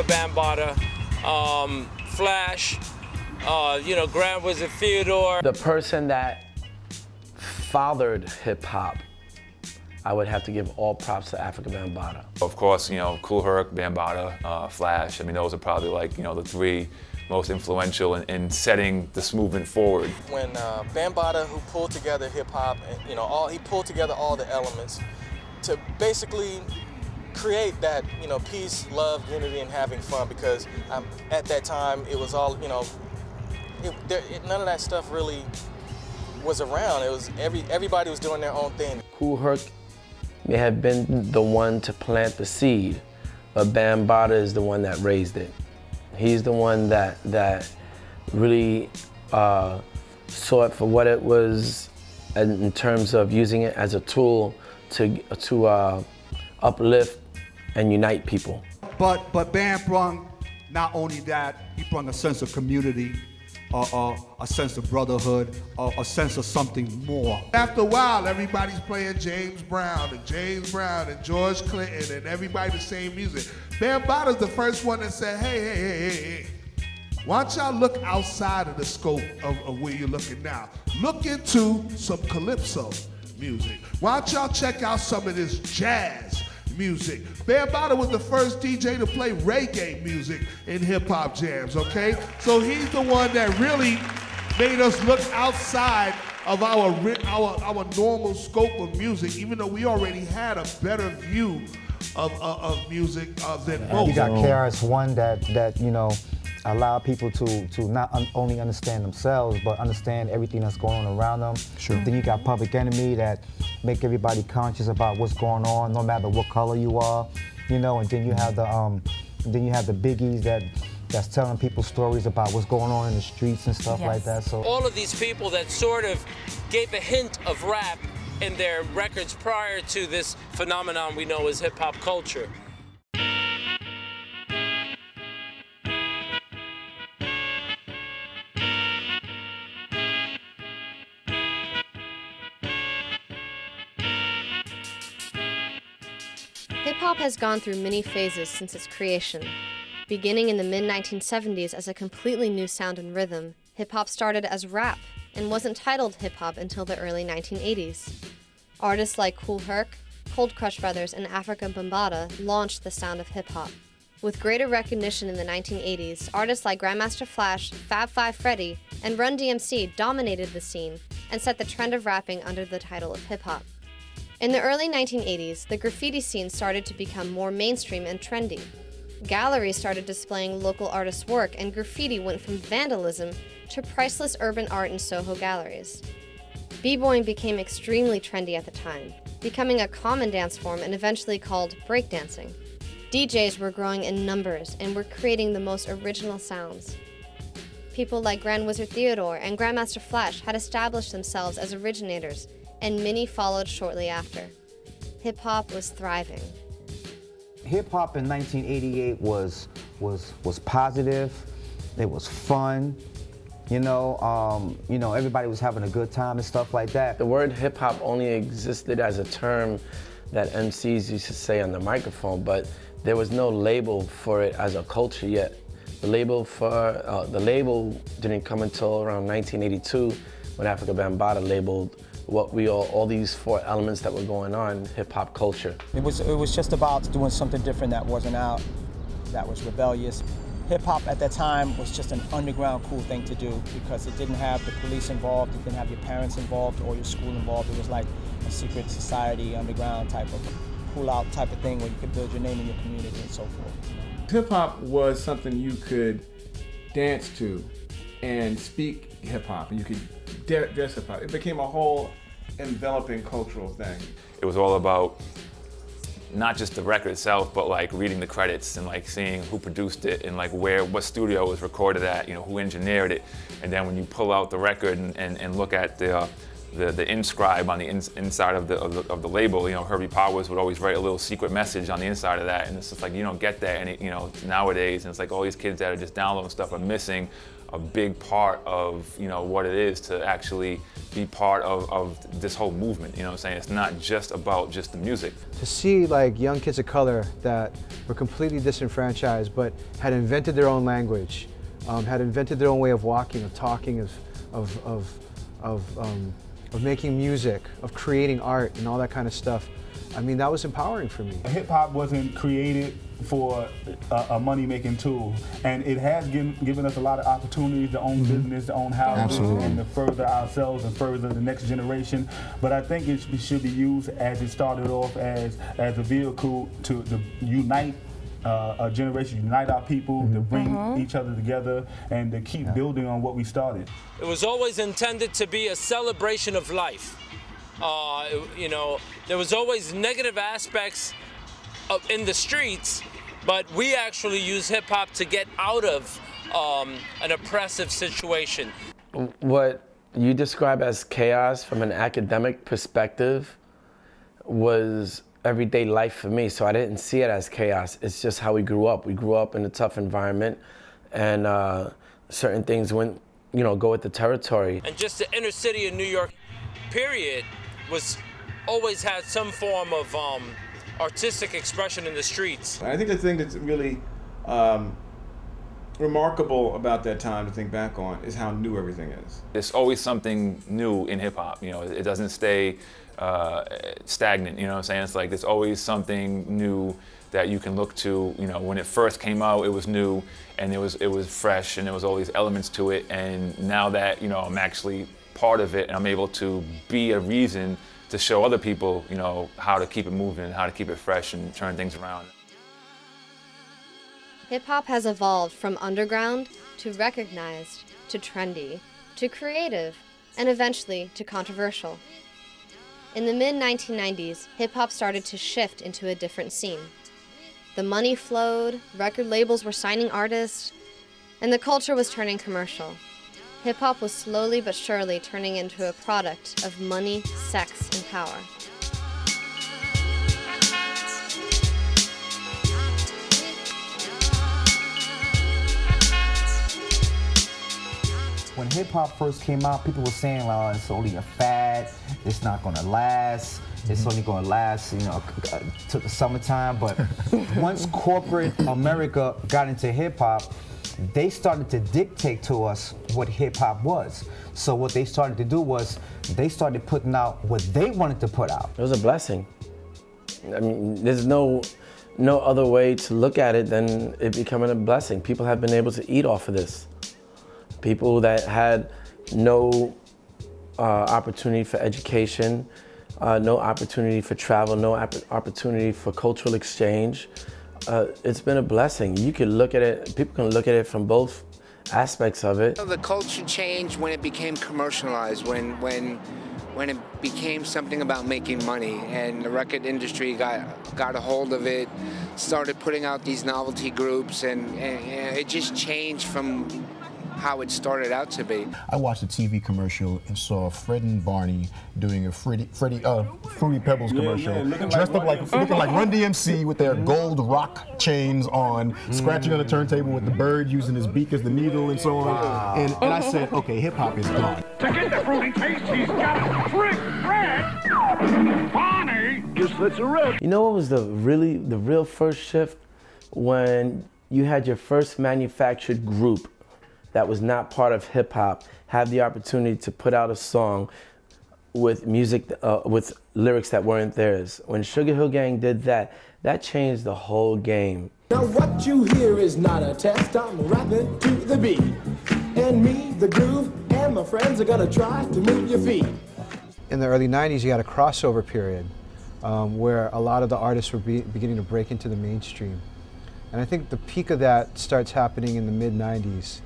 Africa Bambaataa, Flash, you know, Grand Wizard Theodore. The person that fathered hip-hop, I would have to give all props to Africa Bambaataa. Of course, you know, Kool Herc, Bambaataa, Flash, I mean, those are probably like, you know, the three most influential in setting this movement forward. When Bambaataa, who pulled together hip-hop, you know, he pulled together all the elements to basically create that, you know, peace, love, unity, and having fun, because at that time, it was all, you know, none of that stuff really was around. It was everybody was doing their own thing. Kool Herc may have been the one to plant the seed, but Bambaataa is the one that raised it. He's the one that really saw it for what it was in terms of using it as a tool to uplift and unite people. But Bam brung not only that, he brought a sense of community, a sense of brotherhood, a sense of something more. After a while, everybody's playing James Brown and George Clinton and everybody the same music. Bambaataa's the first one that said, hey, why don't y'all look outside of the scope of where you're looking now? Look into some calypso music. Why don't y'all check out some of this jazz music? Bambaataa was the first DJ to play reggae music in hip-hop jams, okay? So he's the one that really made us look outside of our normal scope of music, even though we already had a better view of music than most. You got KRS-One that you know, allow people to not only understand themselves, but understand everything that's going on around them. Sure. Then you got Public Enemy that make everybody conscious about what's going on, no matter what color you are, you know. And then you have the biggies that's telling people stories about what's going on in the streets and stuff like that. So all of these people that sort of gave a hint of rap in their records prior to this phenomenon we know as hip-hop culture. Hip-hop has gone through many phases since its creation. Beginning in the mid-1970s as a completely new sound and rhythm, hip-hop started as rap and wasn't titled hip-hop until the early 1980s. Artists like Kool Herc, Cold Crush Brothers, and Africa Bambaataa launched the sound of hip-hop. With greater recognition in the 1980s, artists like Grandmaster Flash, Fab Five Freddy, and Run DMC dominated the scene and set the trend of rapping under the title of hip-hop. In the early 1980s, the graffiti scene started to become more mainstream and trendy. Galleries started displaying local artists' work, and graffiti went from vandalism to priceless urban art in Soho galleries. B-boying became extremely trendy at the time, becoming a common dance form and eventually called breakdancing. DJs were growing in numbers and were creating the most original sounds. People like Grand Wizard Theodore and Grandmaster Flash had established themselves as originators, and many followed shortly after. Hip-hop was thriving. Hip-hop in 1988 was positive, it was fun, you know, everybody was having a good time and stuff like that. The word hip-hop only existed as a term that MCs used to say on the microphone, but there was no label for it as a culture yet. The label didn't come until around 1982 when Africa Bambaataa labeled what all these four elements that were going on, hip-hop culture. It was just about doing something different that wasn't out, that was rebellious. Hip-hop at that time was just an underground cool thing to do because it didn't have the police involved, it didn't have your parents involved or your school involved. It was like a secret society, underground type of cool-out type of thing where you could build your name in your community and so forth. Hip-hop was something you could dance to and speak hip-hop, and you could dress hip-hop. It became a whole enveloping cultural thing. It was all about not just the record itself, but like reading the credits and like seeing who produced it and like what studio it was recorded at, you know, who engineered it. And then when you pull out the record and look at the inscribe on the inside of the label, you know, Herbie Powers would always write a little secret message on the inside of that, and it's just like you don't get that, and you know, nowadays, and it's like all these kids that are just downloading stuff are missing a big part of, you know, what it is to actually be part of this whole movement, you know what I'm saying? It's not just about just the music. To see like young kids of color that were completely disenfranchised but had invented their own language, had invented their own way of walking, of talking, of making music, of creating art and all that kind of stuff. I mean, that was empowering for me. Hip hop wasn't created for a money-making tool, and it has given us a lot of opportunities to own business, to own houses, and to further ourselves and further the next generation. But I think it should be used as it started off as a vehicle to unite a generation, unite our people, to bring each other together, and to keep building on what we started. It was always intended to be a celebration of life. You know, there was always negative aspects in the streets, but we actually use hip-hop to get out of an oppressive situation. What you describe as chaos from an academic perspective was everyday life for me, so I didn't see it as chaos. It's just how we grew up. We grew up in a tough environment, and certain things went, you know, go with the territory. And just the inner city of New York, period, always had some form of artistic expression in the streets. I think the thing that's really remarkable about that time to think back on is how new everything is. There's always something new in hip hop, you know, it doesn't stay stagnant, you know what I'm saying? It's like there's always something new that you can look to. You know, when it first came out, it was new and it was fresh and there was all these elements to it, and now that, you know, I'm actually part of it and I'm able to be a reason to show other people, you know, how to keep it moving, how to keep it fresh and turn things around. Hip-hop has evolved from underground to recognized to trendy to creative and eventually to controversial. In the mid-1990s, hip-hop started to shift into a different scene. The money flowed, record labels were signing artists, and the culture was turning commercial. Hip-hop was slowly but surely turning into a product of money, sex, and power. When hip-hop first came out, people were saying, oh, it's only a fad, it's not gonna last, it's only gonna last, you know, to the summertime. But once corporate America got into hip-hop, they started to dictate to us what hip-hop was. So what they started to do was they started putting out what they wanted to put out. It was a blessing. I mean, there's no other way to look at it than it becoming a blessing. People have been able to eat off of this. People that had no opportunity for education, no opportunity for travel, no opportunity for cultural exchange. It's been a blessing. You can look at it, people can look at it from both aspects of it. The culture changed when it became commercialized, when it became something about making money, and the record industry got a hold of it, started putting out these novelty groups, and it just changed from how it started out to be. I watched a TV commercial and saw Fred and Barney doing a Fruity Pebbles commercial, dressed up looking like Run DMC with their gold rock chains on, scratching on the turntable with the bird using his beak as the needle and so on. And I said, okay, hip hop is gone. To get the fruity taste, he's got to trick Fred. Barney just lets her rip. You know what was the real first shift? When you had your first manufactured group that was not part of hip-hop have the opportunity to put out a song with music, with lyrics that weren't theirs. When Sugar Hill Gang did that, that changed the whole game. Now what you hear is not a test, I'm rapping to the beat. And me, the groove, and my friends are gonna try to move your feet. In the early 90s, you had a crossover period where a lot of the artists were beginning to break into the mainstream. And I think the peak of that starts happening in the mid-90s.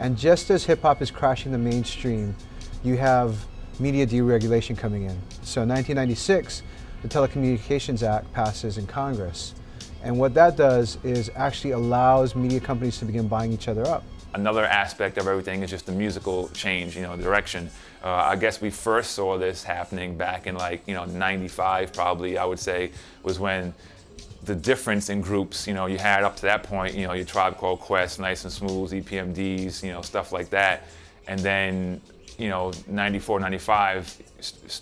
And just as hip-hop is crashing the mainstream, you have media deregulation coming in. So in 1996, the Telecommunications Act passes in Congress. And what that does is actually allows media companies to begin buying each other up. Another aspect of everything is just the musical change, you know, direction. I guess we first saw this happening back in, like, you know, 95 probably, I would say, was when the difference in groups, you know, you had up to that point, you know, your Tribe Called Quest, Nice and Smooth, EPMDs, you know, stuff like that. And then, you know, 94, 95,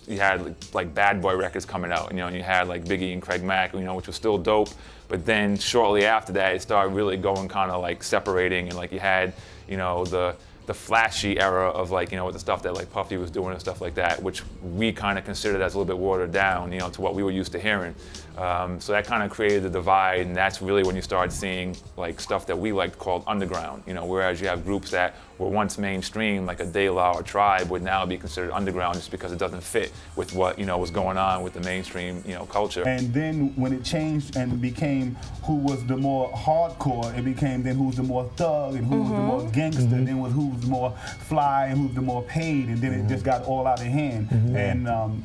you had like Bad Boy records coming out, you know, and you had like Biggie and Craig Mack, you know, which was still dope. But then shortly after that, it started really going kind of like separating, and like you had, you know, the flashy era of like, you know, with the stuff that like Puffy was doing and stuff like that, which we kind of considered as a little bit watered down, you know, to what we were used to hearing. So that kind of created the divide, and that's really when you started seeing like stuff that we liked called underground, you know, whereas you have groups that were once mainstream, like a De La or Tribe, would now be considered underground just because it doesn't fit with what, you know, was going on with the mainstream, you know, culture. And then when it changed and became who was the more hardcore, it became then who was the more thug and who was the more gangster, then who was the more fly and who was the more paid, and then it just got all out of hand.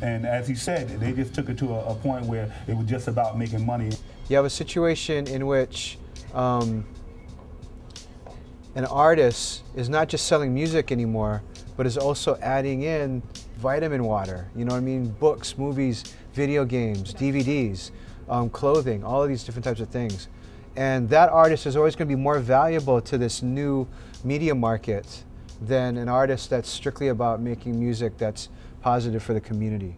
And as he said, they just took it to a point where it was just about making money. You have a situation in which an artist is not just selling music anymore, but is also adding in vitamin water, you know what I mean? Books, movies, video games, DVDs, clothing, all of these different types of things. And that artist is always going to be more valuable to this new media market than an artist that's strictly about making music that's positive for the community.